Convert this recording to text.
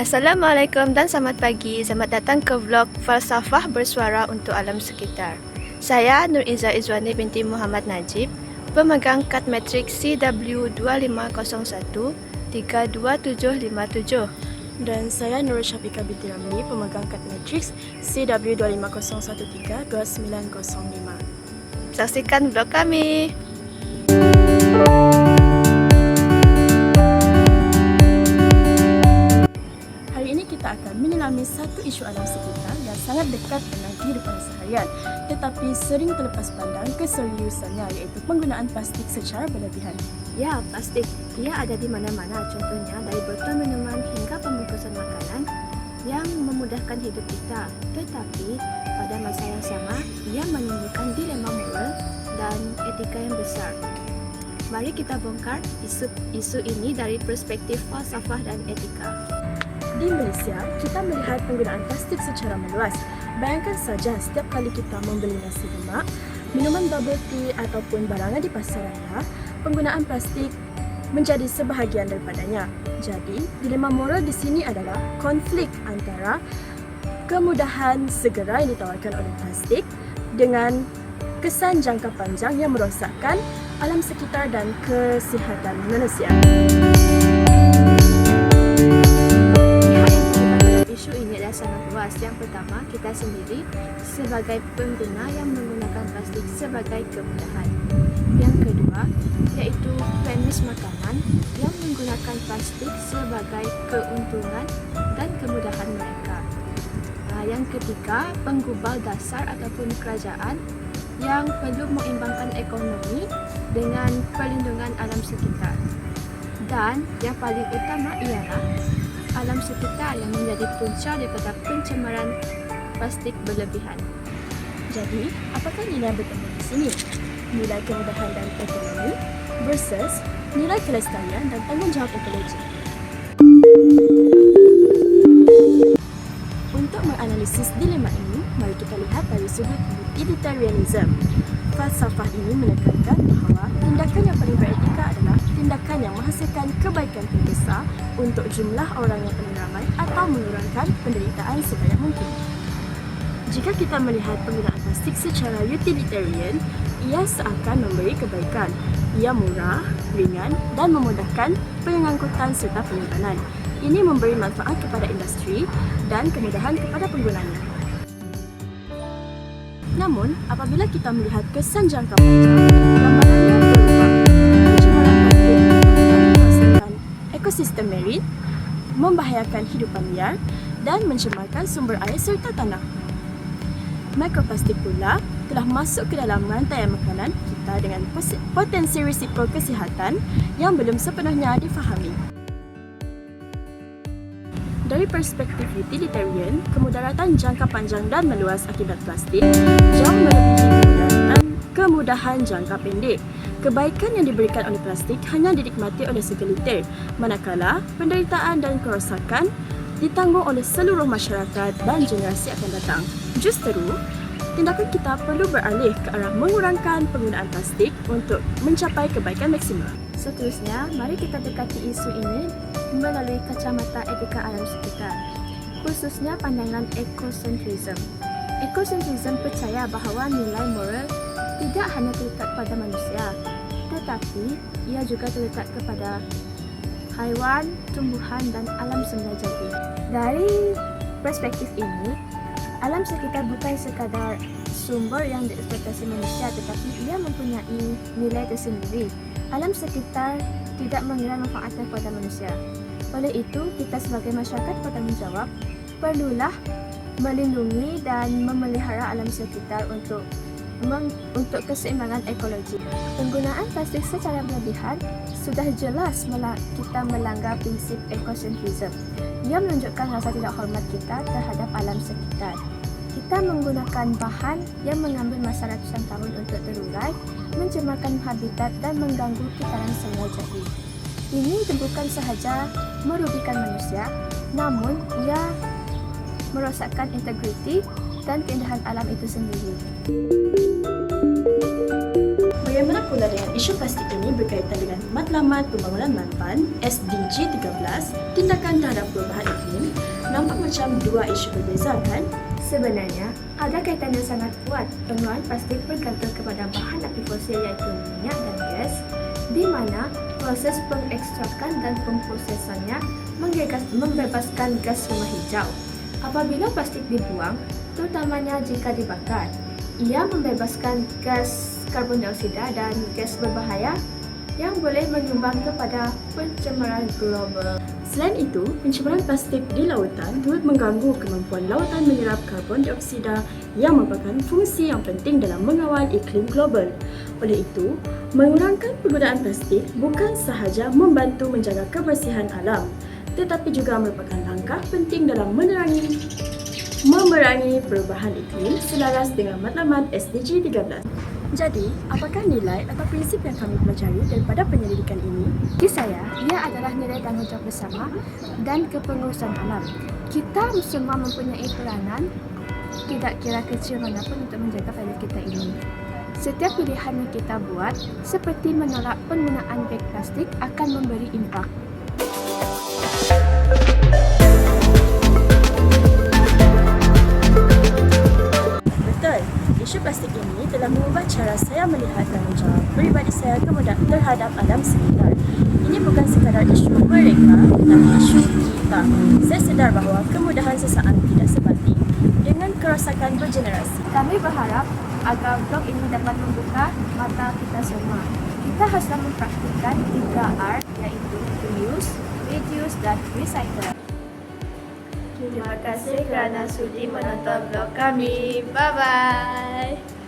Assalamualaikum dan selamat pagi. Selamat datang ke vlog Falsafah Bersuara untuk Alam Sekitar. Saya Nur Izzah Izwani binti Muhammad Najib, pemegang kad matrik CW2501 32757. Dan saya Nur Syafiqah binti Ramli, pemegang kad matriks CW25013 2905. Saksikan vlog kami. Hari ini kita akan menyelami satu isu alam sekitar yang sangat dekat dengan kehidupan seharian, tetapi sering terlepas pandang keseriusannya, iaitu penggunaan plastik secara berlebihan. Ya, plastik. Ia ada di mana-mana, contohnya dari botol minuman hingga pembungkusan makanan yang memudahkan hidup kita. Tetapi pada masa yang sama, ia menimbulkan dilema moral dan etika yang besar. Mari kita bongkar isu ini dari perspektif falsafah dan etika. Di Malaysia, kita melihat penggunaan plastik secara meluas. Bayangkan saja setiap kali kita membeli nasi lemak, minuman bubble tea ataupun barangan di pasaraya, penggunaan plastik menjadi sebahagian daripadanya. Jadi, dilema moral di sini adalah konflik antara kemudahan segera yang ditawarkan oleh plastik dengan kesan jangka panjang yang merosakkan alam sekitar dan kesihatan manusia. Isu ini adalah sangat luas. Yang pertama, kita sendiri sebagai pengguna yang menggunakan plastik sebagai kemudahan. Yang kedua, yaitu premis makanan yang menggunakan plastik sebagai keuntungan dan kemudahan mereka. Yang ketiga, penggubal dasar ataupun kerajaan yang perlu mengimbangkan ekonomi dengan perlindungan alam sekitar. Dan yang paling utama ialah alam sekitar yang menjadi punca daripada pencemaran plastik berlebihan. Jadi, apakah nilai bertemu di sini? Nilai kemudahan dan ekonomi versus nilai kelestarian dan tanggungjawab ekologi. Untuk menganalisis dilema ini, mari kita lihat dari sudut utilitarianism. Falsafah ini menekankan bahawa tindakan yang paling beretika adalah tindakan yang menghasilkan kebaikan terbesar untuk jumlah orang yang paling ramai atau mengurangkan penderitaan sebanyak mungkin. Jika kita melihat penggunaan plastik secara utilitarian, ia seakan memberi kebaikan. Ia murah, ringan dan memudahkan pengangkutan serta penyimpanan. Ini memberi manfaat kepada industri dan kemudahan kepada penggunanya. Namun, apabila kita melihat kesan jangka panjang, gambarannya berubah. Pencemaran plastik menghasilkan ekosistem marin, membahayakan hidupan liar dan mencemarkan sumber air serta tanah. Mikroplastik pula telah masuk ke dalam rantai makanan kita dengan potensi risiko kesihatan yang belum sepenuhnya difahami. Dari perspektif utilitarian, kemudaratan jangka panjang dan meluas akibat plastik jauh melebihi kemudahan jangka pendek. Kebaikan yang diberikan oleh plastik hanya dinikmati oleh segelintir, manakala penderitaan dan kerosakan ditanggung oleh seluruh masyarakat dan generasi akan datang. Justeru, tindakan kita perlu beralih ke arah mengurangkan penggunaan plastik untuk mencapai kebaikan maksimal. Seterusnya, mari kita dekati isu ini melalui kacamata etika alam sekitar, khususnya pandangan ekosentrism. Ekosentrism percaya bahawa nilai moral tidak hanya terletak pada manusia, tetapi ia juga terletak kepada haiwan, tumbuhan dan alam semula jadi. Dari perspektif ini, alam sekitar bukan sekadar sumber yang dieksploitasi manusia, tetapi ia mempunyai nilai tersendiri. Alam sekitar tidak mengira manfaatnya kepada manusia. Oleh itu, kita sebagai masyarakat bertanggungjawab perlulah melindungi dan memelihara alam sekitar untuk keseimbangan ekologi. Penggunaan plastik secara berlebihan sudah jelas kita melanggar prinsip ekosentrism. Ia menunjukkan rasa tidak hormat kita terhadap alam sekitar. Kita menggunakan bahan yang mengambil masa ratusan tahun untuk terurai, mencemarkan habitat dan mengganggu kitaran semula jadi. Ini bukan sahaja merugikan manusia, namun ia merosakkan integriti dan keindahan alam itu sendiri. Bagaimana pula dengan isu plastik ini berkaitan dengan Matlamat Pembangunan Manpan SDG 13, tindakan terhadap perubahan iklim, nampak macam dua isu berbeza kan? Sebenarnya, ada kaitan yang sangat kuat. Penggunaan plastik bergantung kepada bahan api fosil iaitu minyak dan gas, di mana proses pengekstrakan dan pemprosesannya membebaskan gas rumah hijau. Apabila plastik dibuang, terutamanya jika dibakar, ia membebaskan gas karbon dioksida dan gas berbahaya yang boleh menyumbang kepada pencemaran global. Selain itu, pencemaran plastik di lautan turut mengganggu kemampuan lautan menyerap karbon dioksida yang merupakan fungsi yang penting dalam mengawal iklim global. Oleh itu, mengurangkan penggunaan plastik bukan sahaja membantu menjaga kebersihan alam, tetapi juga merupakan langkah penting dalam memerangi perubahan iklim selaras dengan matlamat SDG 13. Jadi, apakah nilai atau prinsip yang kami pelajari daripada penyelidikan ini? Bagi saya, ia adalah nilai tanggungjawab bersama dan kepengurusan alam. Kita semua mempunyai peranan, tidak kira kecil manapun, untuk menjaga planet kita ini. Setiap pilihan yang kita buat, seperti menolak penggunaan beg plastik, akan memberi impak. Betul, isu plastik ini telah mengubah cara saya melihat tanggungjawab peribadi saya terhadap alam sekitar. Ini bukan sekadar isu mereka, tetapi isu kita. Saya sedar bahawa kemudahan sesaat tidak sebati dengan kerosakan bergenerasi. Kami berharap agar blog ini dapat membuka mata kita semua. Kita haruslah mempraktikkan 3R, iaitu reuse, reduce, dan recycle. Terima kasih kerana sudi menonton blog kami. Bye-bye.